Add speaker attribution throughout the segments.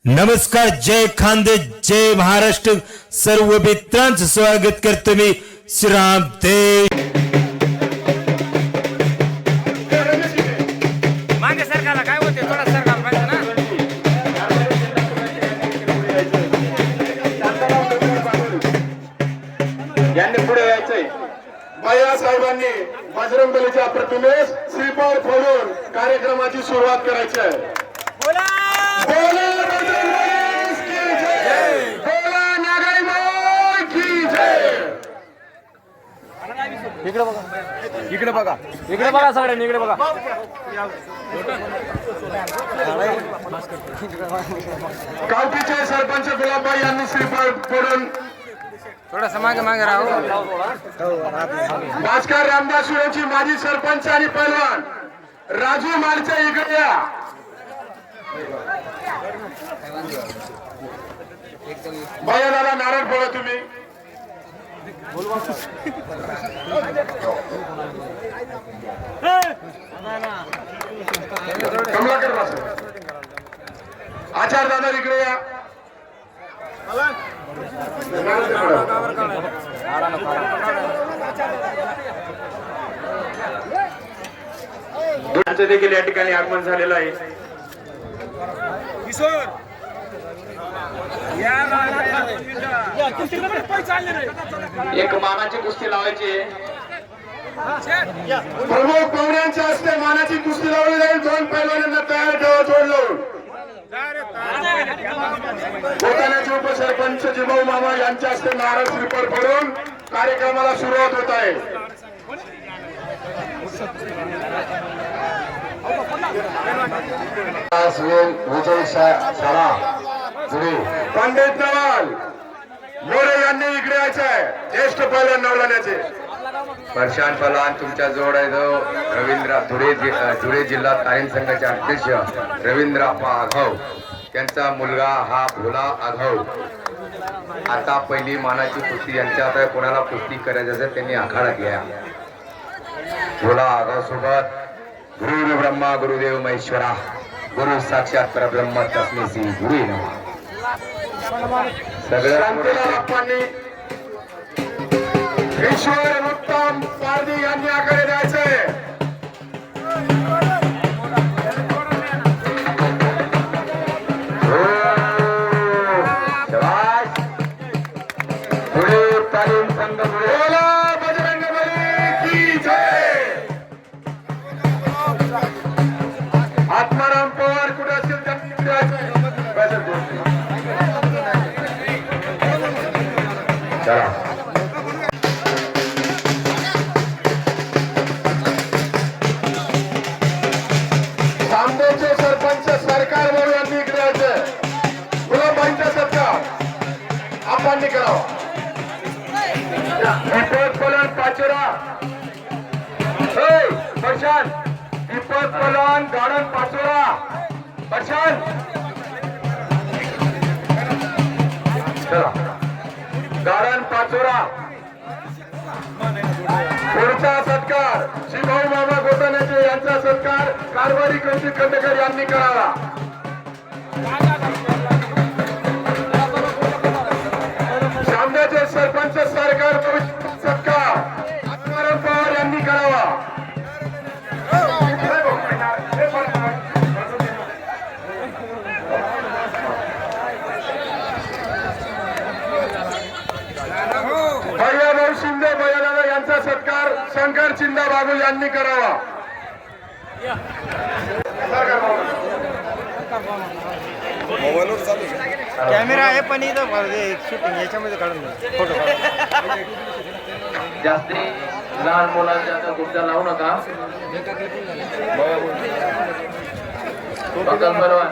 Speaker 1: नमस्कार, जय खानदेश, जय महाराष्ट्र. सर्व मित्रांचं स्वागत करतो मी श्रीराम देव.
Speaker 2: मागे सरकारला काय होते थोडा सरकार पाहिजे ना.
Speaker 3: यांनी पुढे यायचंय. भैया साहेबांनी बजरंगबलीच्या प्रतिमेस श्रीफळ फोडून कार्यक्रमाची सुरुवात करायची आहे.
Speaker 2: बोला
Speaker 3: बोला बजरंगबली की जय, बोला नागाई की जय.
Speaker 2: इकडे बघा, इकडे बघा, इकडे बघा सगळ्यांनी, इकडे बघा.
Speaker 3: गावकीचे सरपंच गुलाबबाई यांनी श्रीफळ फोडून
Speaker 2: थोडासा मागे मागे राहू.
Speaker 3: भास्कर रामदास सुरेची माजी सरपंच आणि पैलवान राजू मालच्या इकडे या. भैया दादा नारळ फोडा तुम्ही. कमलाकर वासू. आचार दादा इकडे या. यांचं देखील या ठिकाणी आगमन झालेलं आहे. एक मानाची कुस्ती लावायची आहे. प्रमुख पाहुण्यांच्या हस्ते मानाची कुस्ती लावली जाईल. दोन पैलवानांना तयार ठेवा जोड लावून. गोताण्याचे उपसरपंच जिभाऊ मामा यांच्या हस्ते नारळ श्रीफळ फोडून कार्यक्रमाला सुरुवात होत आहे. विजय शाळा पंडित नवाल मोरे यांनी इकडे यायचं आहे. ज्येष्ठ पैलवान नवलाण्याचे
Speaker 4: प्रशांत पलान तुमच्या जोड आहे जो रवींद्र धुळे जिल्हा तालीम संघाचे अध्यक्ष रवींद्र आघाव, त्यांचा मुलगा हा भोला आघाव. आता पहिली मानाची कुस्ती यांच्या आता कोणाला कुस्ती करायची असेल त्यांनी आखाडा घ्या. भोला आघाव सोबत गुरु ब्रह्मा गुरुदेव महेश्वरा गुरु साक्षात परब्रह्म तस्मै श्री गुरु नमः.
Speaker 3: शांतीलाल ईश्वर उत्तम पारधी यांनी आकडे द्यायचे.
Speaker 4: तालीम संघ
Speaker 3: बोला बजरंगबली की जय. आत्माराम पवार कुठे असेल त्यांनी द्यायचे.
Speaker 4: चला
Speaker 3: तांबेचे सरपंच सरकार म्हणून यांनी इकडे यायचं. गुलाबबाईंचा सत्कार आपण करावा. दीपक पलान पाचोरा प्रशांत. दीपक पलान गार्डन पाचोरा प्रशांत. चला गार्डन पाचोरा. पुढचा सत्कार शिभाऊ मामा गोताण्याचे यांचा सत्कार कारभारी कौशिक खंडेकर यांनी करावा. सामन्याचे सरपंच सरकार सत्कार आत्माराम पवार यांनी करावा. भैयाभाऊ शिंदे भैयादादा यांचा सत्कार शंकर चिंदा बाबू यांनी करावा.
Speaker 2: कॅमेरा आहे पण इथं शूटिंग याच्यामध्ये काढून फोटो.
Speaker 5: जास्ती लहान मुलांच्या आता कुठच्या लावू नका. बघा बरोबर.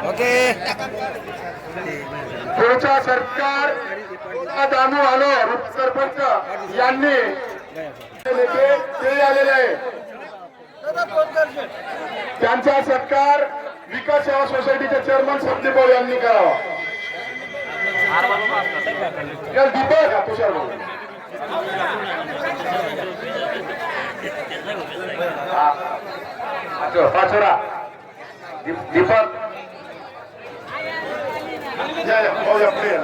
Speaker 2: ओके.
Speaker 3: पुढचा सरकार दानू आलो सरपंच यांनी ते आलेले आहे. त्यांचा सत्कार विकास सेवा सोसायटीचे चेअरमन संदीप भाऊ यांनी करावा. या दीपक हा तुषार भाऊ.
Speaker 4: पाचोरा दीपक
Speaker 3: या भाऊ या पुढे या.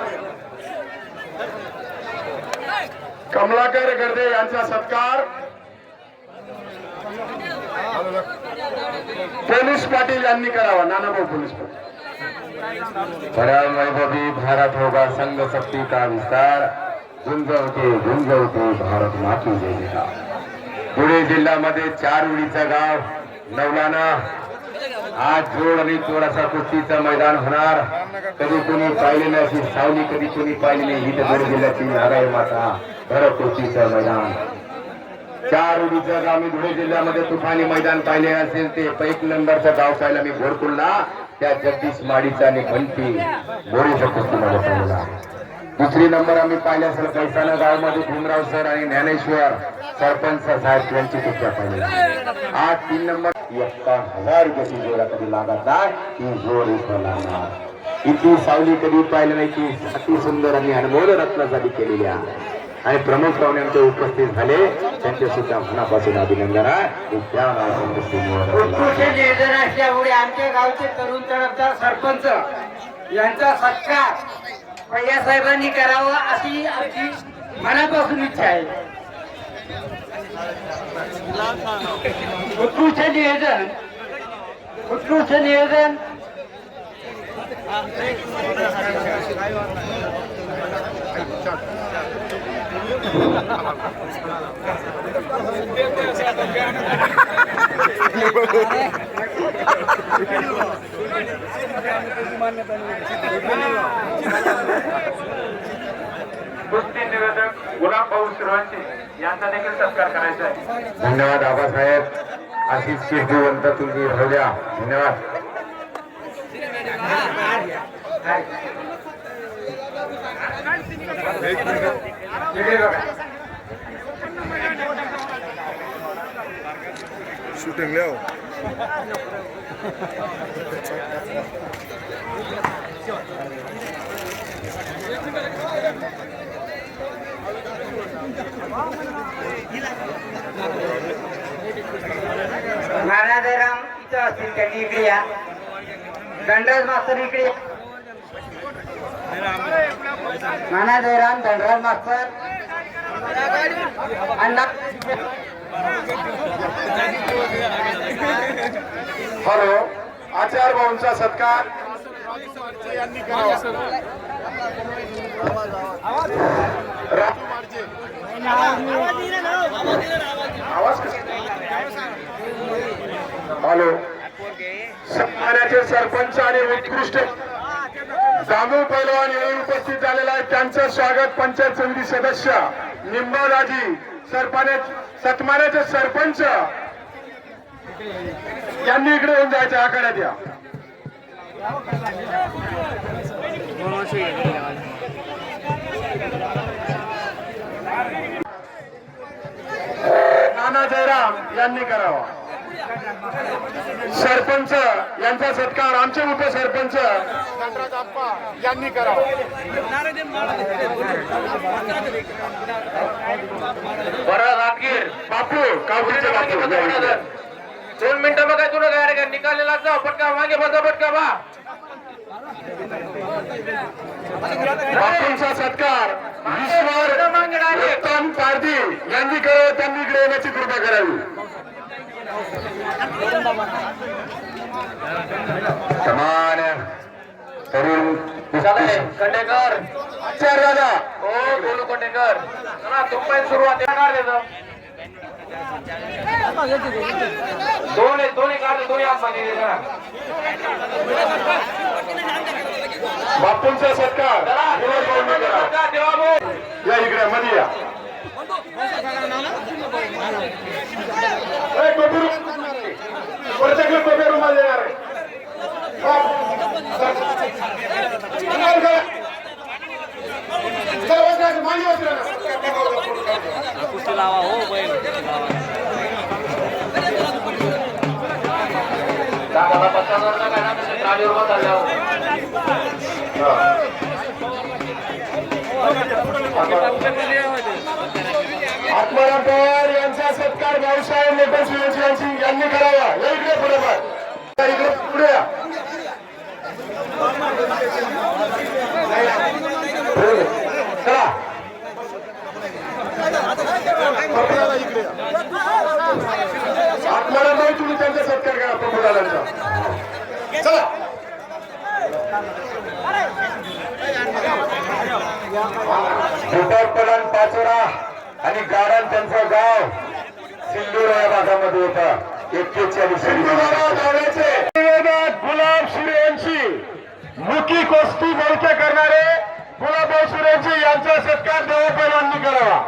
Speaker 3: कमलाकर गर्दे यांचा सत्कार पोलीस पाटील यांनी करावा. नानाभाऊ पोलीस पाटील.
Speaker 4: बड़ा वैभवी भारत होगा संघ शक्ति का विस्तार गुंजवते भारत माती जयका. पुणे जिल्ह्यामध्ये 4 उडीचं गाव नवलाना आज जोड आणि थोडासा कुस्तीचं मैदान होणार. कधी कोणी पाहिले नाही अशी सावली, कधी कोणी पाहिली नाही ही तर धुळे जिल्ह्याची नारायण माता भर कुस्तीचं मैदान. 4 उडीचं गाव मी धुळे जिल्ह्यामध्ये तुफानी मैदान पाहिले असेल ते 1 नंबरचं गाव पाहिलं मी घोरकुलला. त्या जगदीश माडीचा आणि बंटी मोरेच्या कुस्तीमध्ये पाहिला. 2 नंबर आम्ही पाहिले असेल पैसाना गावामध्ये भीमराव सर आणि ज्ञानेश्वर सरपंच साहेब यांची कुस्त्या पाहिल्या. आज 3 नंबर 51,000 रुपयाची जोड कधी लागत नाही ही जोड इथं लागणार. इतकी सावली कधी पाहिलं नाही की अति सुंदर आणि अनमोल रत्नासाठी केलेल्या आणि प्रमुख पाहुणे आमचे उपस्थित झाले त्यांचे सुद्धा मनापासून अभिनंदन आहे.
Speaker 2: उत्कृष्ट नियोजन असल्यामुळे आमच्या गावचे तरुण तडफदार सरपंच यांचा सत्कार भैया साहेबांनी करावा अशी आमची मनापासून इच्छा आहे. उत्कृष्ट नियोजन
Speaker 5: कुस्ती निवेदक गुलाब भाऊ सुरवंशी यांचा देखील सत्कार करायचा आहे.
Speaker 4: धन्यवाद आबासाहेब. आशिष शिववंत तुमची राहू द्या. धन्यवाद.
Speaker 3: शूटिंग लिहो.
Speaker 2: नानाजयराम इथं असतील त्यांनी इकडे या. दंडराज मास्तर इकडे या. नानाजयराम दंडराज मास्तर अण्णा
Speaker 3: हॅलो. आचार भाऊंचा सत्कार यांनी करावा. आवाज हॅलो. सन्मानाचे सरपंच आणि उत्कृष्ट दामू पैलवान यांनी उपस्थित झालेला आहे. त्यांचं स्वागत पंचायत समिती सदस्य निंबादाजी सन्मानाचे सरपंच यांनी इकडे येऊन जायचं. आखाड्यात या. नाना जयराम यांनी करावा. सरपंच यांचा सत्कार आमचे उपसरपंच धनराज आप्पा यांनी करावा. बापू कावडीचे बापू
Speaker 5: 2 मिनिटं मग काय तुला काय निकालेला जाऊ पटका मागे बसा पटका बा.
Speaker 3: बापूंचा सत्कार उत्तम पारधी यांनी करावा. त्यांनी इकडे येण्याची कृपा करावी.
Speaker 4: समान तरुण
Speaker 5: कंडेकर
Speaker 3: आचार्य दादा
Speaker 5: हो गोलू कंडेकर चला तुमची सुरुवात करणार देतो. दोन्ही काढले दोन्ही आतमध्ये
Speaker 3: बापूंचा सत्कार
Speaker 5: देवा भाऊ
Speaker 3: या इकडे मध्ये या. वर्षाकडे कोपे रुमाल देणार आहे.
Speaker 5: पत्ता
Speaker 3: आत्माराम पवार यांचा सत्कार भाऊसाहेब मोठे सूर्यवंशी यांनी करावा. या इकडे पुढे बघ. इकडे पुढे या. चला आत्माराम भाऊ तुम्ही त्यांचा सत्कार करा प्रभुदादांचा. चला
Speaker 4: भोटारपलान पाचोरा आणि गारण त्यांचं गाव सिल्लोड या भागामध्ये होता. 41
Speaker 3: गुलाब सूर्यवंशी मुकी कुस्ती बोलके करणारे गुलाबभाऊ सूर्यवंशी यांचा सत्कार देवपैलवानांनी करावा.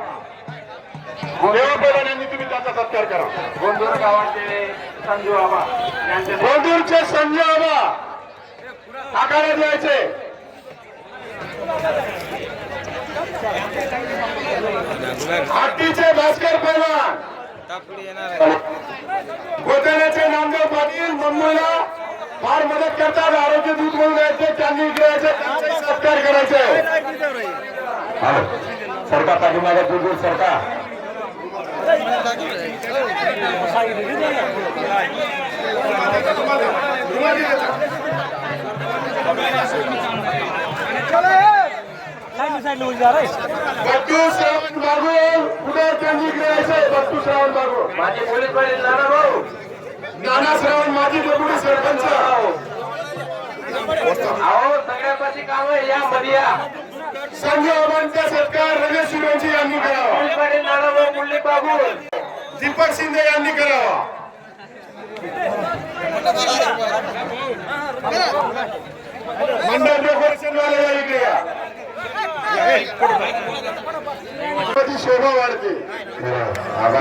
Speaker 3: देवपैलवानांनी तुम्ही त्यांचा सत्कार करा.
Speaker 5: गोंदूर गावाचे संजू बाबा यांचे
Speaker 3: गोंदूरचे संजय बाबा आकारात यायचे. हातीचे भास्कर पैलवान गोत्याचे नामदेव पाटील मुंबईला फार मदत करतात. आरोग्य दूत म्हणून यायचे त्यांनी इकडे यायचे त्यांचा सत्कार करायचे.
Speaker 4: सरकार पाठीमागे दूर सरकार
Speaker 3: बट्टू श्रावण बागुल पुढे त्यांनी इकडे यायचे. बट्टू श्रावण बागुल
Speaker 5: माझे पोलीस पाटील नाना भाऊ
Speaker 3: नाना श्रावण माजी डेप्युटी सरपंच.
Speaker 5: अहो सगळ्यापाशी काम या मध्ये या.
Speaker 3: संजय बाबांचा सत्कार रमेश सूर्यवंशी यांनी करावा.
Speaker 5: पोलीस पाटील नाना भाऊ मुरली बाबूल
Speaker 3: दीपक शिंदे यांनी करावा. मंडळ डेकोरेशन वाले या इकडे या. शोभा वाढते.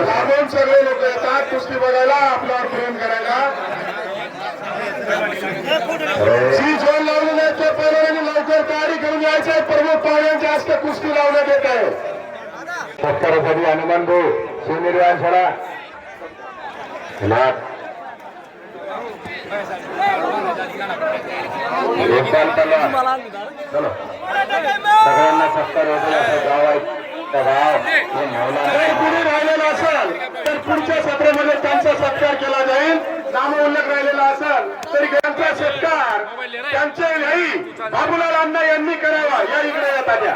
Speaker 3: लांबून सगळे लोक येतात कुस्ती बघायला आपल्यावर प्रेम करायला. जी झोन लावली नाही ते पहिल्यांदा लवकर तयारी करून यायचे. प्रमुख पाहुण्यांच्या हस्ते कुस्ती लावण्यात येत आहे.
Speaker 4: सत्कारासाठी हनुमान भाऊ सोनेरी वानसोडा चलो सगळ्यांना सत्कार होतो असं गाव आहे. त्या गाव हे
Speaker 3: जर कुणी राहिलेलं असेल तर पुढच्या सत्रामध्ये त्यांचा सत्कार केला जाईल. नामोल्लेख राहिलेला असेल तरी त्यांचा सत्कार त्यांचे नाही बाबूलाल अण्णा यांनी करावा. या इकडे येतात त्या.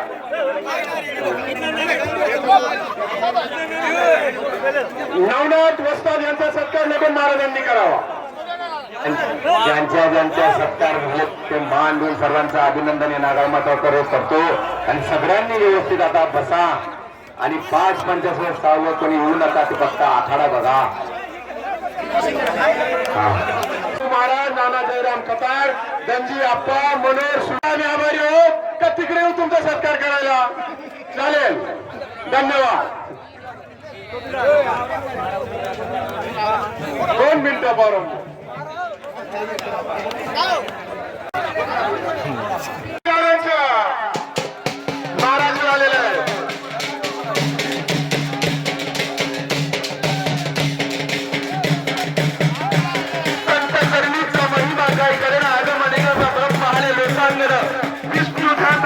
Speaker 3: नवनाथ वस्ताद यांचा सत्कार नगन महाराजांनी करावा.
Speaker 4: ज्यांच्या सत्कार झाले ते मान देऊन सर्वांचं अभिनंदन या नागाळमातावर करतो. आणि सगळ्यांनी व्यवस्थित आता बसा आणि 5-5 सावं कोणी येऊ नका. ते फक्त आखाडा बघा.
Speaker 3: महाराज नाना जयराम कतार दंजी आप्पा मनोहर सुद्धा आभारी हो का तिकडे येऊ तुमचा सत्कार करायला. चालेल धन्यवाद. 2 मिनिटं बरोबर महाराज आलेले आहे.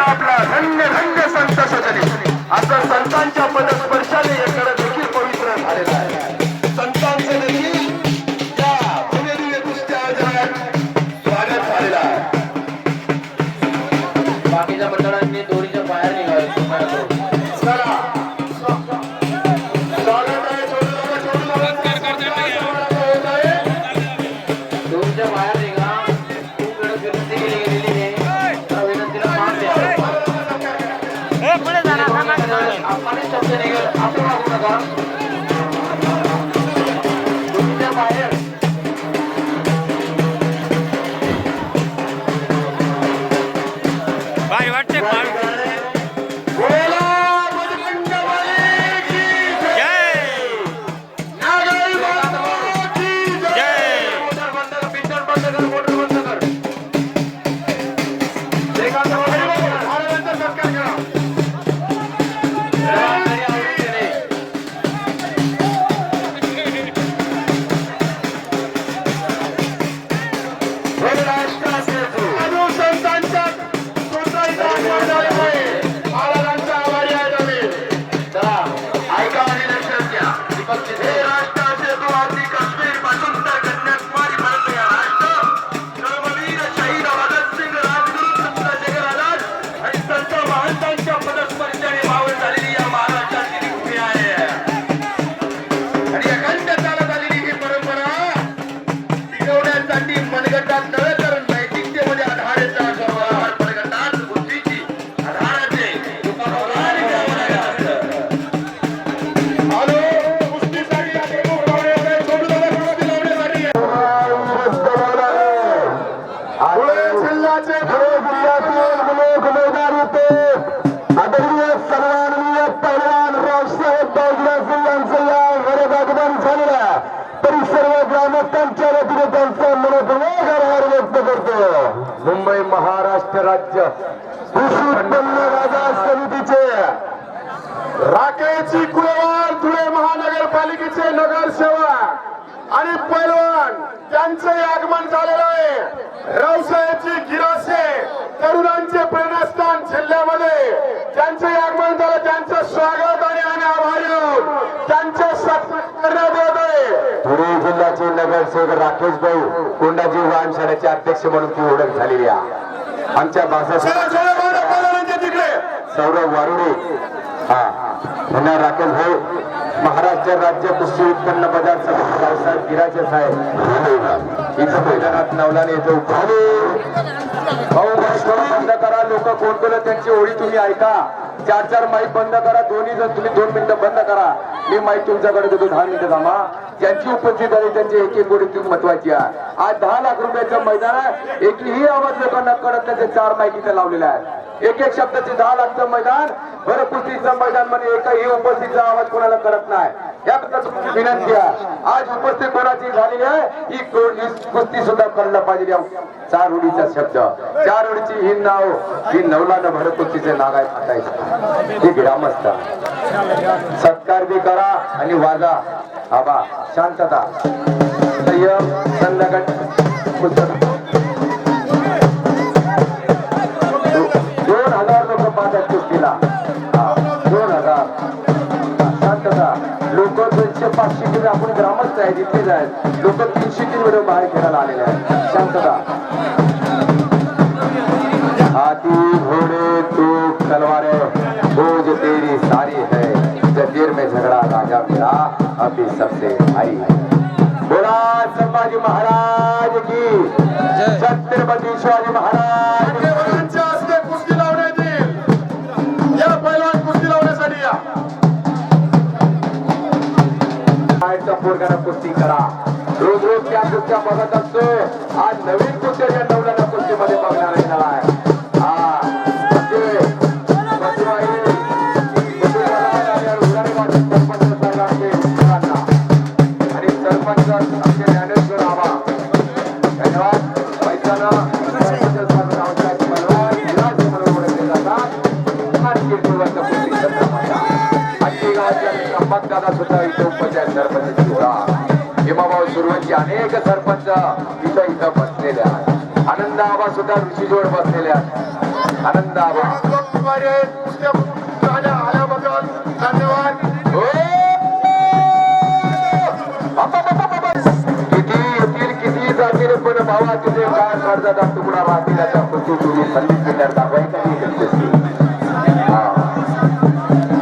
Speaker 3: आपला धन्य धन्य संत सजने असं संतांच्या पदस्पर्शाने एकडे देखील पवित्र झालेला आहे. संतांचे देखील या भव्य कुस्त्या आयोजनात स्वागत झालेलं आहे.
Speaker 2: बाकीच्या मंडळांनी दोरीच्या बाहेर निघाले.
Speaker 3: चला स्वागत आहे. छोटू होत आहे.
Speaker 2: दोरीच्या बाहेर निघा. खूप वेळ विनंती केली गेलेली आहे. त्या विनंतीला मान द्या. आपण शब्द निघेल आपण मागू नका. दोरीच्या बाहेर
Speaker 3: पहिलवान रावसाहेब बाजीराव यांचं या घरात आगमन झालेलं आहे. तरी सर्व ग्रामस्थांच्या वतीने त्यांचा मनपूर्वक आभार व्यक्त करतो. मुंबई महाराष्ट्र राज्य कृषी उत्पन्न बाजार समितीचे राकेची कुळवार धुळे महानगरपालिकेचे नगरसेवक आणि पैलवान त्यांचे आगमन झालेलं आहे. रावसाहेबची गिरासे तरुणांचे प्रेरणास्थान जिल्ह्यामध्ये त्यांचे आगमन झालं. त्यांचं स्वागत आणि आभारी आहोत. त्यांचे सत्कार करण्यात येत आहे. धुळे जिल्ह्याचे नगरसेवक राकेश भाऊ कोंडाजी व्यायामशाळेचे अध्यक्ष म्हणून ती ओळख झालेली आहे. आमच्या भाषा तिकडे सौरभ वारुडे हा राकेश भाऊ महाराष्ट्र राज्य कृषी उत्पन्न बाजार समिती रावसाहेब गिराचे साहेब इथं मैदानात नवलाने येतो. भाऊ बंद करा. लोक कोण बोलत त्यांची ओळी तुम्ही ऐका. 4 माईक बंद करा. दोन्ही जण तुम्ही 2 मिनिटं बंद करा. मी माईक तुमच्याकडे देतो. 10 मिनिटं थांबा. ज्यांची उपस्थित झाली त्यांची एक ओळी तुम्ही महत्वाची आहे. आज 10 लाख रुपयाचं मैदान आहे. एकही आवाज लोकांना कळत त्याचे 4 माईक इथे लावलेले आहेत. एक शब्दाचे 10 लाखचं मैदान बरं कुस्तीचं मैदान म्हणजे एकही उपस्थितीचा आवाज कोणाला कळत नाही. याबद्दल विनंती आहे. आज उपस्थित कोणाची झालेली आहे ही कुस्ती सुद्धा कळलं पाहिजे. 4 ओळीचा शब्द 4 ओळीची ही नाव ही नवलानं भर कुस्तीचे नाव आहे. फाटायचं हे ग्रामस्थ सत्कार बी करा आणि वाजा. आबा शांतता संयम संध्याकाळ पुस्तक 2000 लोक पाहतात कुस्तीला. 2000 शांतता. लोक 200-500 किलो आपण ग्रामस्थ आहे तिथेच आहेत. लोक 300 किलो बाहेर खेळायला आलेले आहेत. शांतता. हाथी घोड़े तूप तलवारें बोझ तेरी सारी है. जंजीर में झगड़ा राजा मेरा अभी सबसे भारी है. बोला संभाजी महाराज की. छत्रपती शिवाजी महाराज कुस्ती लावण्यात येईल. या पहिलवान कुस्ती लावण्यासाठी या पोरगाना कुस्ती करा. रोज रोज त्या कुस्त्या बघत असतो. आज नवीन कुस्त्या या नवलाना कुस्तीमध्ये बघणार येणार आहे. आणि सरपंच आमचे ज्ञानेश्वर आबा धन्यवाद. दादा सुद्धा इथे उपस्थित आहेत. सरपंच भीमाभाऊ सुरवंची अनेक सरपंच इथं बसलेले आहेत. आनंद आबा सुद्धा ऋषीजवळ बसलेले आहेत. आनंद आबा आल्याबद्दल धन्यवाद. किती येतील किती जातील पण भावा तुझे काय कर्जाचा तुकडा राहतील याच्या कुस्ती तुम्ही संधी केल्यावर दाखवाय काही कुस्ती.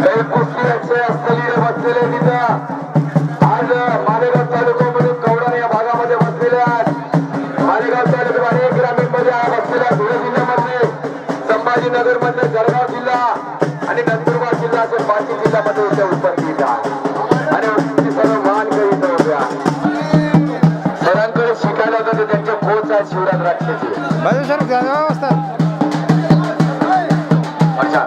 Speaker 3: काही कुस्ती अक्षय असलेले बसलेले तिथं आज मालेगाव तालुक्यामध्ये कवडा या भागामध्ये बसलेले आहेत. मालेगाव तालुक्यात अनेक ग्रामीण मध्ये बसलेल्या धुळे जिल्ह्यामध्ये संभाजीनगर मध्ये जळगाव जिल्हा आणि नंदुरबार जिल्हा असे 5 जिल्ह्यामध्ये इथे उपस्थित आहे. आणि सर्व मान करीत होत्या. सरांकडे शिकायला होतं ते त्यांचे कोच आहेत शिवराज राक्षसी. अच्छा